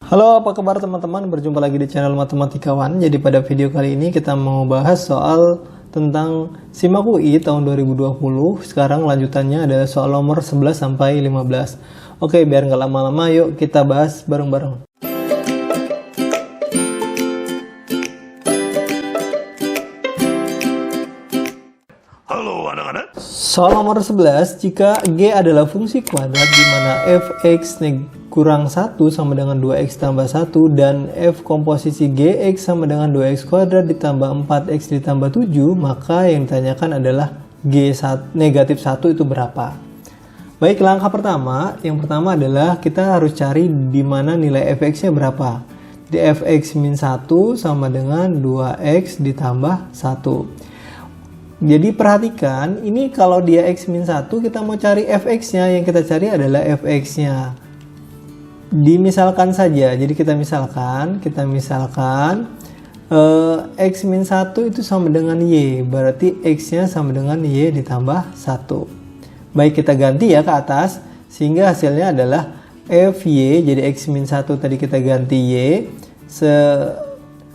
Halo, apa kabar teman-teman? Berjumpa lagi di channel Matematikawan. Jadi pada video kali ini kita mau bahas soal tentang SIMAK UI tahun 2020. Sekarang lanjutannya adalah soal nomor 11 sampai 15. Oke, biar nggak lama-lama, yuk kita bahas bareng-bareng. Halo anak-anak. Soal nomor 11, jika G adalah fungsi kuadrat di mana fx kurang 1 sama dengan 2x tambah 1 dan f komposisi gx sama dengan 2x kuadrat ditambah 4x ditambah 7, maka yang ditanyakan adalah negatif 1 itu berapa. Baik, langkah pertama, yang pertama adalah kita harus cari di mana nilai fx-nya berapa. Jadi fx min 1 sama dengan 2x ditambah 1. Jadi perhatikan, ini kalau dia x min 1, kita mau cari fx-nya, yang kita cari adalah fx-nya. Dimisalkan saja, jadi kita misalkan x min 1 itu sama dengan y, berarti x-nya sama dengan y ditambah 1. Baik, kita ganti ya ke atas, sehingga hasilnya adalah fy, jadi x min 1 tadi kita ganti y,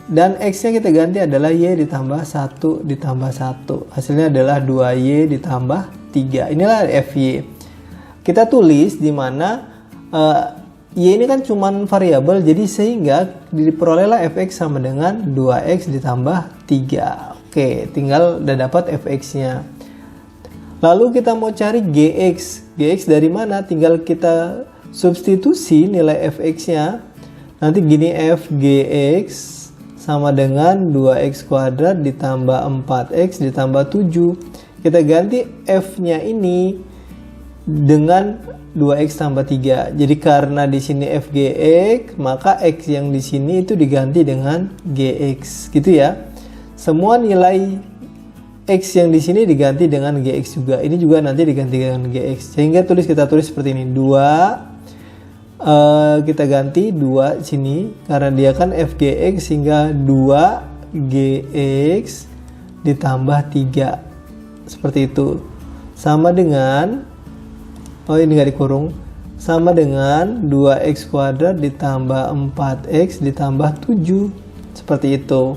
dan x-nya kita ganti adalah y ditambah 1 ditambah 1. Hasilnya adalah 2y ditambah 3. Inilah fy. Kita tulis di mana y ini kan cuman variabel, jadi sehingga diperolehlah fx sama dengan 2x ditambah 3. Oke, tinggal udah dapat fx-nya. Lalu kita mau cari gx. Gx dari mana? Tinggal kita substitusi nilai fx-nya. Nanti gini, f gx sama dengan 2x kuadrat ditambah 4x ditambah 7. Kita ganti f-nya ini dengan 2x tambah 3. Jadi karena di sini f gx, maka x yang di sini itu diganti dengan gx, gitu ya. Semua nilai x yang di sini diganti dengan gx juga. Ini juga nanti diganti dengan gx. Sehingga kita tulis seperti ini. 2 kita ganti 2 sini karena dia kan f gx, sehingga 2 gx ditambah 3. Seperti itu. Sama dengan ini nggak dikurung, sama dengan 2x kuadrat ditambah 4x ditambah 7, seperti itu.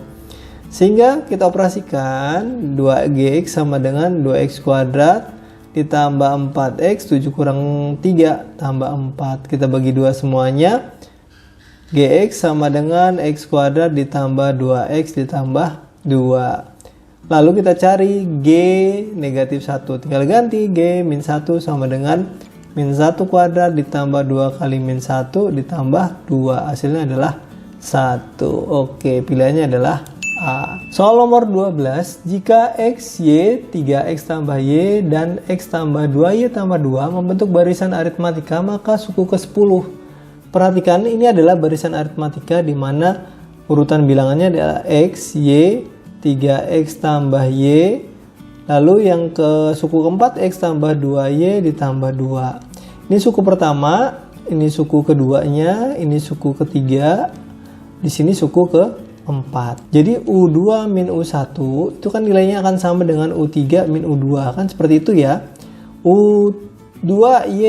Sehingga kita operasikan 2gx sama dengan 2x kuadrat ditambah 4x, 7 kurang 3 tambah 4. Kita bagi 2 semuanya, gx sama dengan x kuadrat ditambah 2x ditambah 2. Lalu kita cari G negatif 1. Tinggal ganti G min 1 sama dengan min 1 kuadrat ditambah 2 kali min 1 ditambah 2. Hasilnya adalah 1. Oke, pilihannya adalah A. Soal nomor 12. Jika X, Y, 3X tambah Y, dan X tambah 2Y tambah 2 membentuk barisan aritmatika, maka suku ke-10. Perhatikan, ini adalah barisan aritmatika di mana urutan bilangannya adalah X, Y, 3x tambah y, lalu yang ke suku keempat x tambah 2y ditambah 2. Ini suku pertama, ini suku keduanya, ini suku ketiga, di sini suku keempat. Jadi U2 min U1 itu kan nilainya akan sama dengan U3 min U2, kan seperti itu ya. U2y,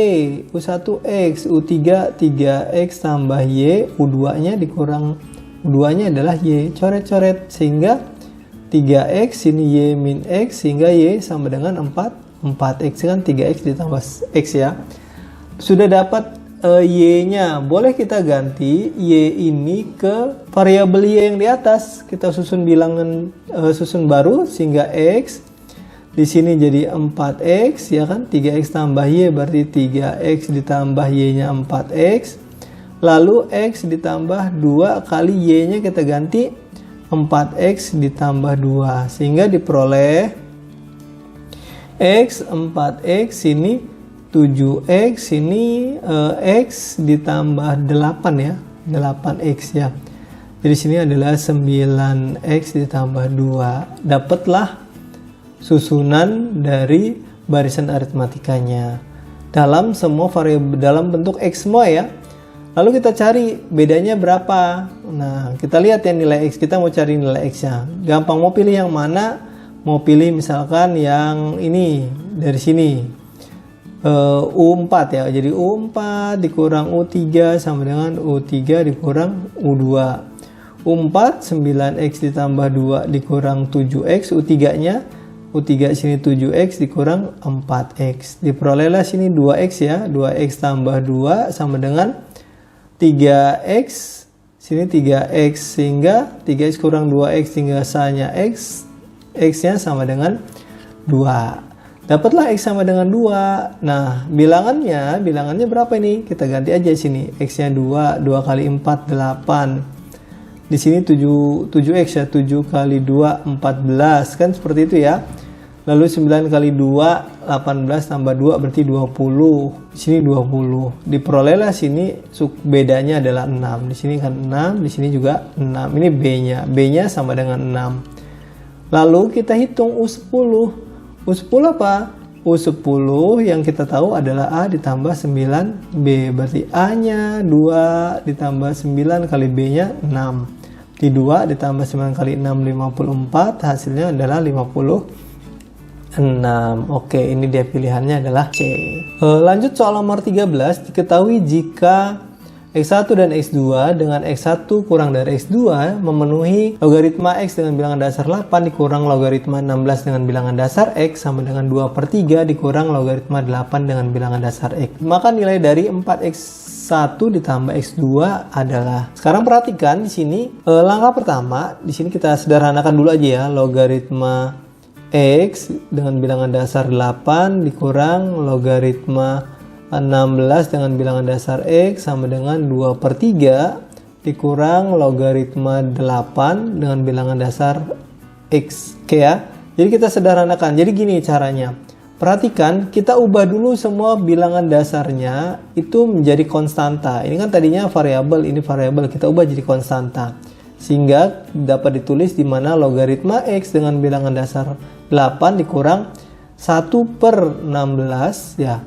U1x, U3 3x tambah y, U2-nya dikurang U2-nya adalah y, coret-coret, sehingga 3x ini y min x, sehingga y sama dengan 4x kan 3x ditambah x ya. Sudah dapat y-nya, boleh kita ganti y ini ke variabel y yang di atas. Kita susun bilangan susun baru, sehingga x di sini jadi 4x ya kan, 3x tambah y berarti 3x ditambah y-nya 4x. Lalu x ditambah 2 kali y-nya kita ganti 4x ditambah 2, sehingga diperoleh x 4x ini 7x ini x ditambah 8 ya, 8x ya. Jadi sini adalah 9x ditambah 2. Dapatlah susunan dari barisan aritmatikanya dalam semua variabel, dalam bentuk x semua ya. Lalu kita cari bedanya berapa. Nah, kita lihat ya nilai x. Kita mau cari nilai x-nya. Gampang, mau pilih yang mana? Mau pilih misalkan yang ini dari sini. U4 ya. Jadi U4 dikurang U3 sama dengan U3 dikurang U2. U4 9x ditambah 2 dikurang 7x. U3-nya U3 sini 7x dikurang 4x. Diperolehlah sini 2x ya. 2x tambah 2 sama dengan 3x. Sini 3x sehingga 3x kurang 2x tinggal sanya x. X-nya sama dengan 2. Dapatlah X sama dengan 2. Nah, bilangannya berapa ini? Kita ganti aja sini. X-nya 2. 2 kali 4, 8. Di sini 7X ya. 7 kali 2, 14. Kan seperti itu ya. Lalu 9 kali 2, 18 tambah 2 berarti 20. Di sini 20. Diperolehlah sini bedanya adalah 6. Di sini kan 6, di sini juga 6. Ini B-nya. B-nya sama dengan 6. Lalu kita hitung U10. U10 apa? U10 yang kita tahu adalah A ditambah 9B. Berarti A-nya 2 ditambah 9 kali B-nya 6. Di 2 ditambah 9 kali 6, 54. Hasilnya adalah 56. Oke, ini dia pilihannya adalah C. Lanjut soal nomor 13. Diketahui jika X1 dan X2 dengan X1 kurang dari X2 memenuhi logaritma X dengan bilangan dasar 8 dikurang logaritma 16 dengan bilangan dasar X sama dengan 2/3 dikurang logaritma 8 dengan bilangan dasar X. Maka nilai dari 4X1 ditambah X2 adalah. Sekarang perhatikan di sini langkah pertama, di sini kita sederhanakan dulu aja ya. Logaritma X dengan bilangan dasar 8 dikurang logaritma 16 dengan bilangan dasar X sama dengan 2/3 dikurang logaritma 8 dengan bilangan dasar X. Oke ya. Jadi kita sederhanakan. Jadi gini caranya. Perhatikan, kita ubah dulu semua bilangan dasarnya itu menjadi konstanta. Ini kan tadinya variabel, ini variabel, kita ubah jadi konstanta. Sehingga dapat ditulis di mana logaritma X dengan bilangan dasar 8 dikurang 1/16 ya.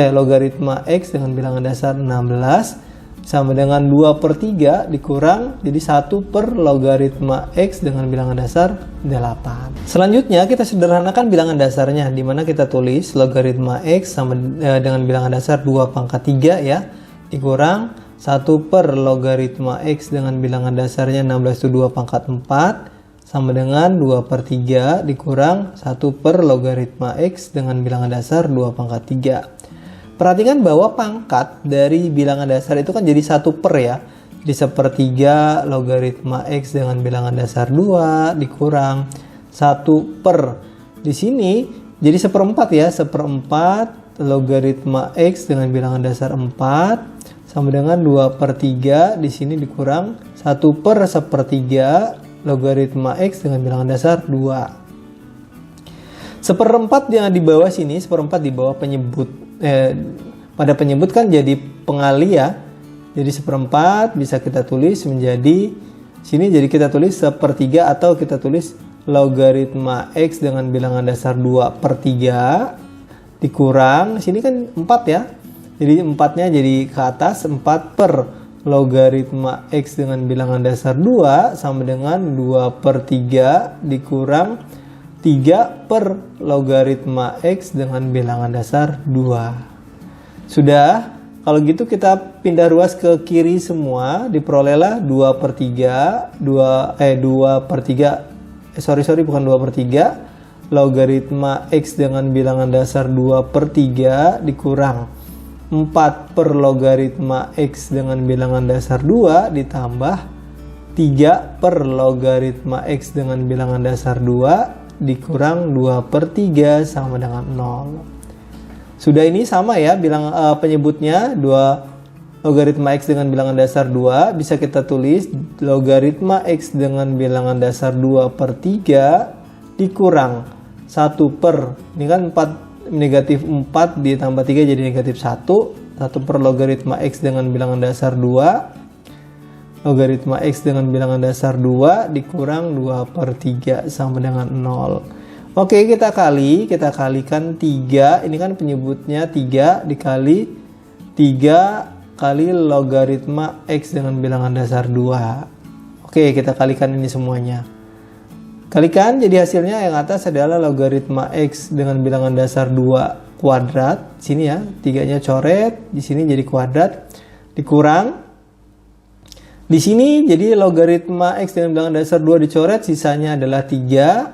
Logaritma X dengan bilangan dasar 16 sama dengan 2/3 dikurang jadi 1 per logaritma X dengan bilangan dasar 8. Selanjutnya kita sederhanakan bilangan dasarnya, di mana kita tulis logaritma X sama dengan bilangan dasar 2/3 ya, dikurang 1 per logaritma X dengan bilangan dasarnya 16 itu 2/4 sama dengan 2/3 dikurang 1 per logaritma X dengan bilangan dasar 2/3. Perhatikan bahwa pangkat dari bilangan dasar itu kan jadi 1 per ya. Jadi 1/3 logaritma X dengan bilangan dasar 2 dikurang 1 per. Di sini jadi 1/4 ya. 1/4 logaritma X dengan bilangan dasar 4 sama dengan 2/3. Di sini dikurang 1 per 1/3 logaritma X dengan bilangan dasar 2. 1/4 yang di bawah sini, 1/4 di bawah penyebut. Pada penyebut kan jadi pengali ya. Jadi 1/4 bisa kita tulis menjadi, sini jadi kita tulis 1/3 atau kita tulis logaritma X dengan bilangan dasar 2/3 dikurang, sini kan 4 ya. Jadi 4-nya jadi ke atas, 4 per logaritma X dengan bilangan dasar 2 sama dengan 2/3 dikurang 3 per logaritma X dengan bilangan dasar 2. Sudah, kalau gitu kita pindah ruas ke kiri semua, diperolehlah 2/3 bukan 2/3 logaritma X dengan bilangan dasar 2/3 dikurang 4 per logaritma X dengan bilangan dasar 2 ditambah 3 per logaritma X dengan bilangan dasar 2 dikurang 2/3 sama dengan 0. Sudah, ini sama ya penyebutnya 2 logaritma X dengan bilangan dasar 2 bisa kita tulis logaritma X dengan bilangan dasar 2/3 dikurang 1 per, ini kan 4 negatif 4 ditambah 3 jadi negatif 1 per logaritma X dengan bilangan dasar 2 logaritma X dengan bilangan dasar 2 dikurang 2/3 sama dengan 0. Oke, kita kalikan 3, ini kan penyebutnya 3 dikali 3 kali logaritma X dengan bilangan dasar 2. Oke, kita kalikan ini semuanya. Kalikan, jadi hasilnya yang atas adalah logaritma X dengan bilangan dasar 2 kuadrat. Sini ya, 3-nya coret, di sini jadi kuadrat, dikurang. Di sini jadi logaritma X dengan bilangan dasar 2 dicoret, sisanya adalah 3.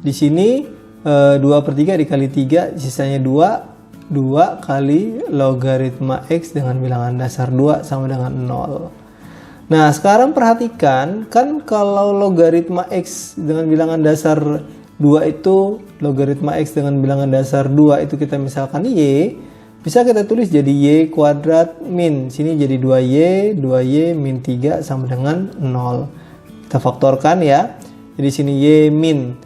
Di sini 2/3 dikali 3, sisanya 2. 2 kali logaritma X dengan bilangan dasar 2 sama dengan 0. Nah, sekarang perhatikan, kan kalau logaritma X dengan bilangan dasar 2 itu, logaritma X dengan bilangan dasar 2 itu kita misalkan Y, bisa kita tulis jadi Y kuadrat min. Sini jadi 2Y min 3 sama dengan 0. Kita faktorkan ya. Jadi sini Y min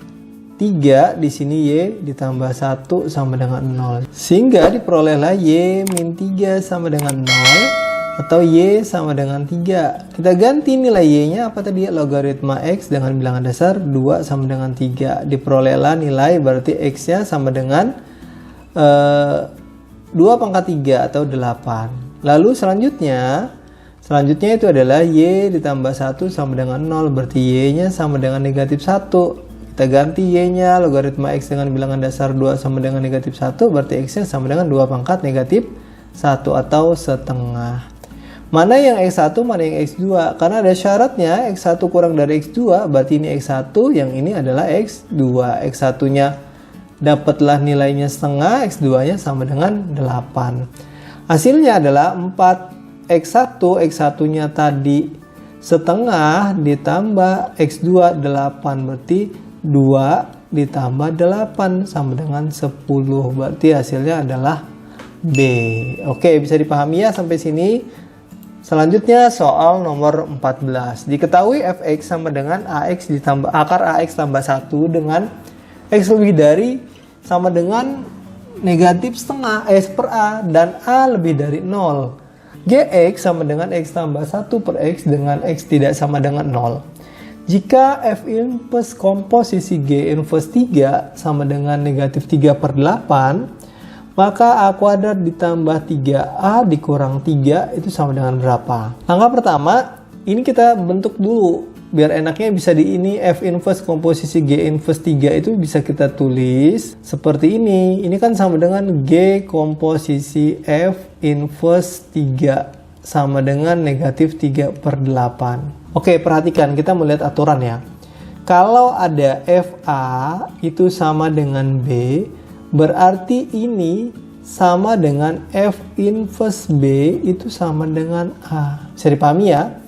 3, di sini Y ditambah 1 sama dengan 0. Sehingga diperolehlah Y min 3 sama dengan 0 atau Y sama dengan 3. Kita ganti nilai Y-nya apa tadi? Logaritma X dengan bilangan dasar 2 sama dengan 3. Diperolehlah nilai berarti X-nya sama dengan 2 pangkat 3 atau 8. Lalu selanjutnya itu adalah Y ditambah 1 sama dengan 0. Berarti Y-nya sama dengan negatif 1. Kita ganti Y-nya, logaritma X dengan bilangan dasar 2 sama dengan negatif 1. Berarti X-nya sama dengan 2 pangkat negatif 1 atau setengah. Mana yang X1, mana yang X2? Karena ada syaratnya X1 kurang dari X2. Berarti ini X1, yang ini adalah X2. X1-nya dapatlah nilainya setengah, X2-nya sama dengan 8. Hasilnya adalah 4X1, X1-nya tadi setengah ditambah X2 8, berarti 2 ditambah 8 sama dengan 10. Berarti hasilnya adalah B. Oke, bisa dipahami ya sampai sini. Selanjutnya soal nomor 14. Diketahui fx sama dengan ax ditambah akar ax tambah 1 dengan X lebih dari sama dengan negatif setengah S per A dan A lebih dari 0. Gx sama dengan X tambah 1 per X dengan X tidak sama dengan 0. Jika F inverse komposisi G inverse 3 sama dengan negatif 3 per 8, maka A kuadrat ditambah 3A dikurang 3 itu sama dengan berapa? Langkah pertama, ini kita bentuk dulu. Biar enaknya bisa di ini F inverse komposisi G inverse 3 itu bisa kita tulis seperti ini. Ini kan sama dengan G komposisi F inverse 3 sama dengan negatif 3 per 8. Oke, perhatikan, kita melihat aturan ya. Kalau ada FA itu sama dengan B, berarti ini sama dengan F inverse B itu sama dengan A. Bisa dipahami ya?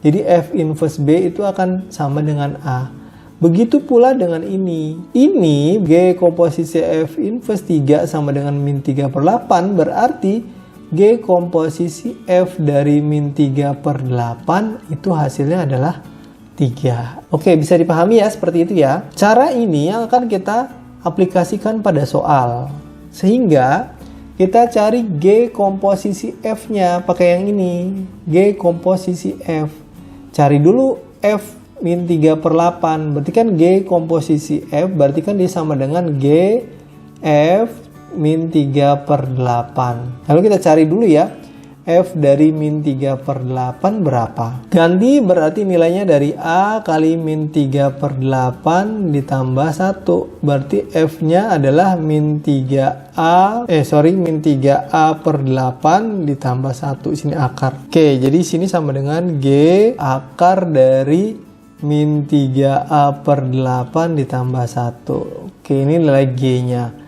Jadi F inverse B itu akan sama dengan A. Begitu pula dengan ini. Ini G komposisi F inverse 3 sama dengan min 3 per 8. Berarti G komposisi F dari min 3 per 8 itu hasilnya adalah 3. Oke, bisa dipahami ya seperti itu ya. Cara ini yang akan kita aplikasikan pada soal. Sehingga kita cari G komposisi F-nya pakai yang ini. G komposisi F. Cari dulu F min 3 per 8. Berarti kan G komposisi F. Berarti kan dia sama dengan G F min 3 per 8. Lalu kita cari dulu ya. F dari min 3 per 8 berapa? Ganti berarti nilainya dari A kali min 3 per 8 ditambah 1. Berarti F-nya adalah min 3A per 8 ditambah 1. Sini akar. Oke, jadi sini sama dengan G akar dari min 3A per 8 ditambah 1. Oke, ini nilai G-nya.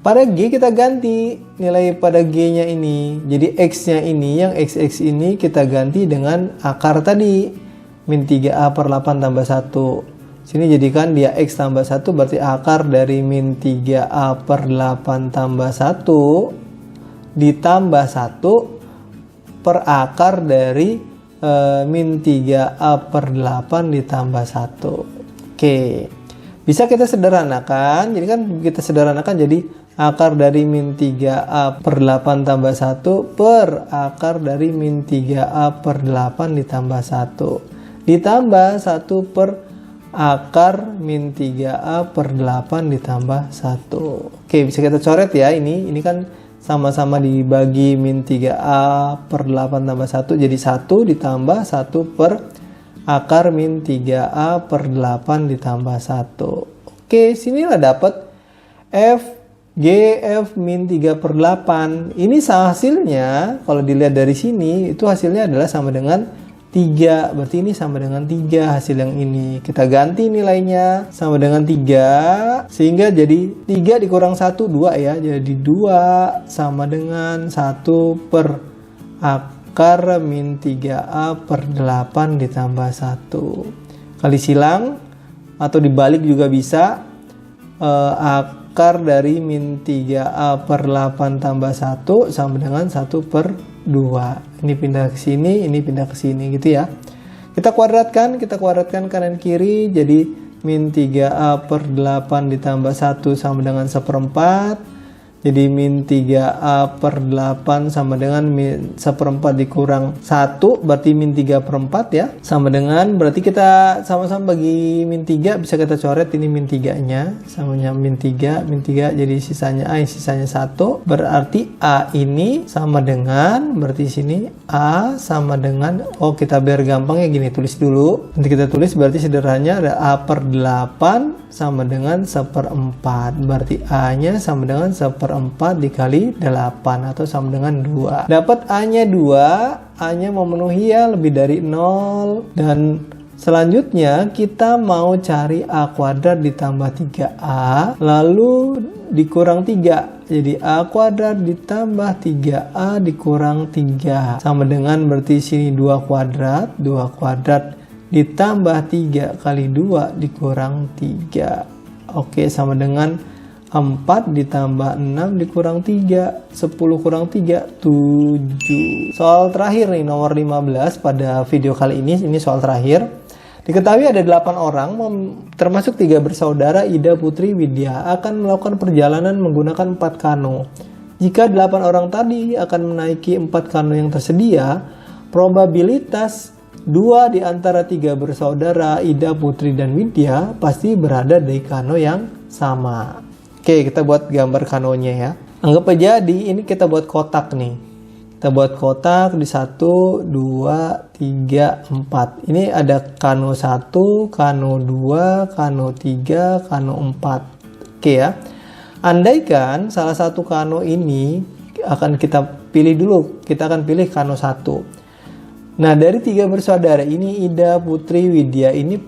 Pada G kita ganti nilai pada G-nya ini. Jadi X-nya ini, yang XX ini kita ganti dengan akar tadi. Min 3A per 8 tambah 1. Sini jadikan dia X tambah 1 berarti akar dari min 3A per 8 tambah 1 ditambah 1 per akar dari min 3A per 8 ditambah 1. Oke. Bisa kita sederhanakan. Jadi kan kita sederhanakan jadi akar dari min 3A per 8 tambah 1 per akar dari min 3A per 8 ditambah 1. Ditambah 1 per akar min 3A per 8 ditambah 1. Oke, bisa kita coret ya ini. Ini kan sama-sama dibagi min 3A per 8 tambah 1 jadi 1 ditambah 1 per akar min 3A per 8 ditambah 1. Oke, sinilah dapat F GF min 3/8. Ini hasilnya, kalau dilihat dari sini, itu hasilnya adalah sama dengan 3. Berarti ini sama dengan 3 hasil yang ini. Kita ganti nilainya sama dengan 3. Sehingga jadi 3 dikurang 1, 2 ya. Jadi 2 sama dengan 1 per akar min 3A/8 ditambah 1. Kali silang atau dibalik juga bisa. Akar dari min 3A/8 tambah 1 sama dengan 1/2. Ini pindah ke sini, ini pindah ke sini gitu ya. Kita kuadratkan kanan kiri jadi min 3A/8 ditambah 1 sama dengan 1/4. Jadi min 3A/8 sama dengan min 1/4 dikurang 1, berarti min 3/4 ya. Sama dengan, berarti kita sama-sama bagi min 3, bisa kita coret ini min 3-nya. Samanya min 3, jadi sisanya A, sisanya 1. Berarti A ini sama dengan, berarti sini A sama dengan, kita biar gampangnya gini, tulis dulu. Nanti kita tulis, berarti sederhananya ada A/8 sama dengan 1/4. Berarti A-nya sama dengan 1/4 dikali 8 atau sama dengan 2. Dapat A-nya 2, A-nya memenuhi ya lebih dari 0. Dan selanjutnya kita mau cari A kuadrat ditambah 3A lalu dikurang 3. Jadi A kuadrat ditambah 3A dikurang 3 sama dengan, berarti sini 2 kuadrat ditambah 3 kali 2 dikurang 3. Sama dengan 4 ditambah 6 dikurang 3. 10 kurang 3, 7. Soal terakhir nih, nomor 15 pada video kali ini soal terakhir. Diketahui ada 8 orang, termasuk 3 bersaudara, Ida, Putri, Widya, akan melakukan perjalanan menggunakan 4 kano. Jika 8 orang tadi akan menaiki 4 kano yang tersedia, probabilitas 2 di antara 3 bersaudara, Ida, Putri, dan Widya, pasti berada di kano yang sama. Oke, kita buat gambar kanonya ya. Anggap aja ini kita buat kotak nih. Kita buat kotak di 1, 2, 3, 4. Ini ada kano 1, kano 2, kano 3, kano 4. Oke ya. Andaikan salah satu kano ini akan kita pilih dulu. Kita akan pilih kano 1. Nah, dari 3 bersaudara ini, Ida, Putri, Widya, ini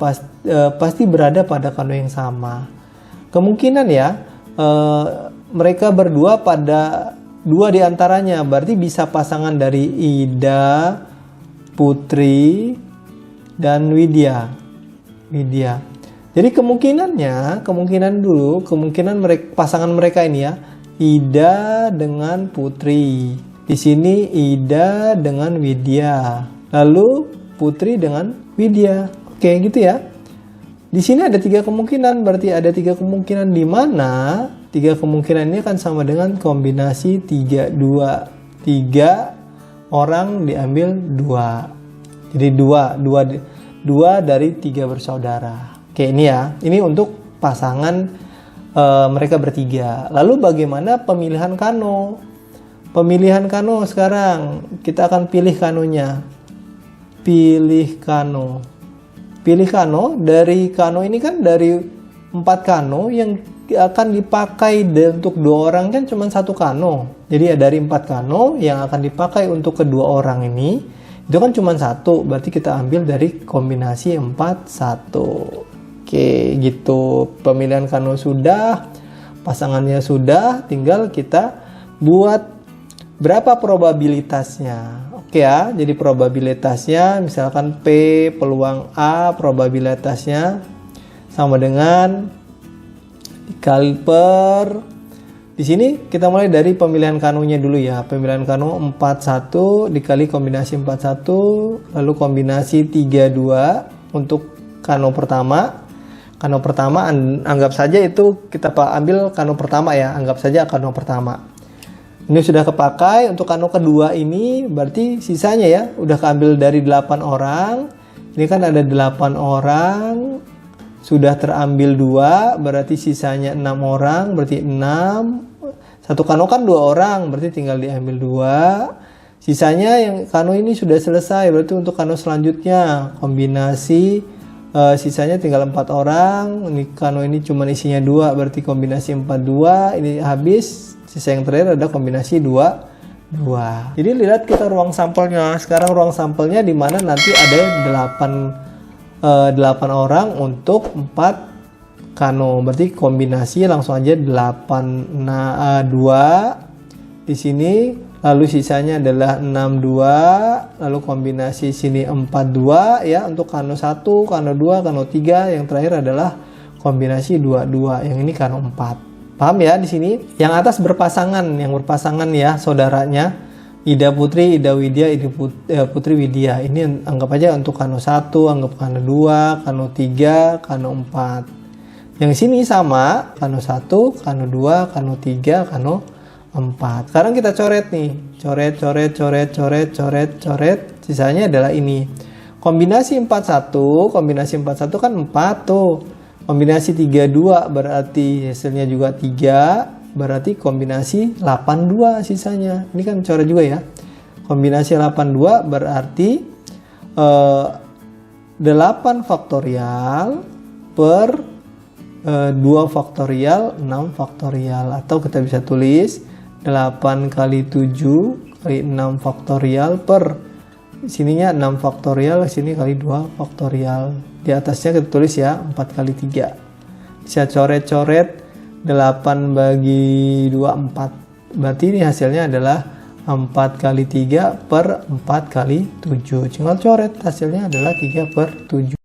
pasti berada pada kano yang sama. Kemungkinan ya, mereka berdua pada 2 diantaranya. Berarti bisa pasangan dari Ida, Putri, dan Widya. Jadi kemungkinan pasangan mereka ini ya, Ida dengan Putri. Di sini Ida dengan Widya. Lalu Putri dengan Widya. Oke, gitu ya. Di sini ada 3 kemungkinan, berarti ada 3 kemungkinan di mana 3 kemungkinan ini akan sama dengan kombinasi 3, 2. 3 orang diambil 2. Jadi 2 dari 3 bersaudara. Oke, ini ya. Ini untuk pasangan mereka bertiga. Lalu bagaimana pemilihan kano? Pemilihan kano sekarang. Kita akan pilih kanonya. Pilih kano. Dari kano ini kan dari 4 kano yang akan dipakai untuk 2 orang kan cuma 1 kano. Jadi ya dari 4 kano yang akan dipakai untuk kedua orang ini itu kan cuma 1. Berarti kita ambil dari kombinasi 4, 1. Oke, gitu. Pemilihan kano sudah, pasangannya sudah, tinggal kita buat berapa probabilitasnya. Oke ya, jadi probabilitasnya misalkan P peluang A, probabilitasnya sama dengan dikali per, di sini kita mulai dari pemilihan kanonya dulu ya. Pemilihan kano 41 dikali kombinasi 41, lalu kombinasi 32 untuk kano pertama. Kano pertama anggap saja itu kita ambil kano pertama ya, anggap saja kano pertama. Ini sudah kepakai. Untuk kano kedua ini berarti sisanya ya udah keambil dari 8 orang. Ini kan ada 8 orang, sudah terambil 2, berarti sisanya 6 orang, berarti 6. Satu kano kan 2 orang, berarti tinggal diambil 2. Sisanya yang kano ini sudah selesai, berarti untuk kano selanjutnya kombinasi Sisanya tinggal 4 orang. Ini Kano ini cuma isinya 2, berarti kombinasi 42. Ini habis. Sisa yang terakhir ada kombinasi 2. Jadi lihat kita ruang sampelnya. Sekarang ruang sampelnya di mana nanti ada 8 orang untuk 4 Kano. Berarti kombinasi langsung aja 2 di sini. Lalu sisanya adalah 62, lalu kombinasi sini 42 ya untuk Kano 1, Kano 2, Kano 3, yang terakhir adalah kombinasi 22, yang ini Kano 4. Paham ya di sini? Yang atas berpasangan, ya saudaranya Ida Putri, Ida Widya, Putri Widya. Ini anggap aja untuk Kano 1, anggap Kano 2, Kano 3, Kano 4. Yang sini sama, Kano 1, Kano 2, Kano 3, Kano 4. Sekarang kita coret nih. Coret. Sisanya adalah ini. Kombinasi 41 kan 4 tuh. Kombinasi 32 berarti hasilnya juga 3. Berarti kombinasi 82 sisanya. Ini kan coret juga ya. Kombinasi 82 berarti 8 faktorial per 2 faktorial 6 faktorial. Atau kita bisa tulis 8 kali 7 kali 6 faktorial per sininya 6 faktorial, sini kali 2 faktorial. Di atasnya kita tulis ya 4 kali 3. Bisa coret-coret 8 bagi 2 4. Berarti ini hasilnya adalah 4 kali 3 per 4 kali 7. Tinggal coret, hasilnya adalah 3 per 7.